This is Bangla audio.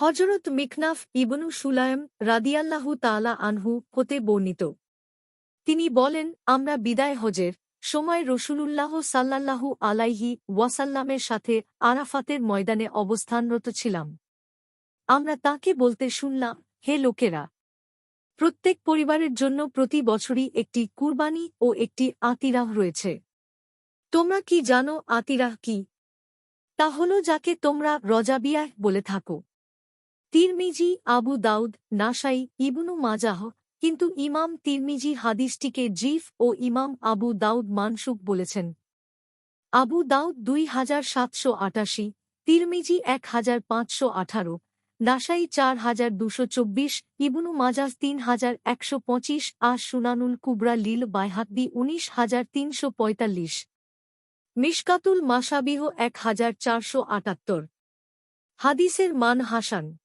হযরত মিকনাফ ইবনু সুলায়ম রাদিয়াল্লাহু তাআলা আনহু হতে বর্ণিত। তিনি বলেন, আমরা বিদায় হজের সময় রাসূলুল্লাহ সাল্লাল্লাহু আলাইহি ওয়াসাল্লামের সাথে আরাফাতের ময়দানে অবস্থানরত ছিলাম। আমরা তাকে বলতে শুনলাম, হে লোকেরা! প্রত্যেক পরিবারের জন্য প্রতি বছরই একটি কুরবানি ও একটি আতিরাহ রয়েছে। তোমরা কি জানো আতিরাহ কি? তা হল যাকে তোমরা রজাবিয়াহ বলে থাকো। তিরমিজি, আবু দাউদ, নাসাই, ইবনু মাজাহ, কিন্তু ইমাম তিরমিজি হাদিসটিকে জিফ ও ইমাম আবু দাউদ মানসুক বলেছেন। আবু দাউদ 2788, তিরমিজি 1518, নাসাই 4224, ইবনু মাজাহ 3125, সুনানুল কুবরা লিল বাইহাকী 19345, মিশকাতুল মাসাবিহ 1478। হাদিসের মান হাসান।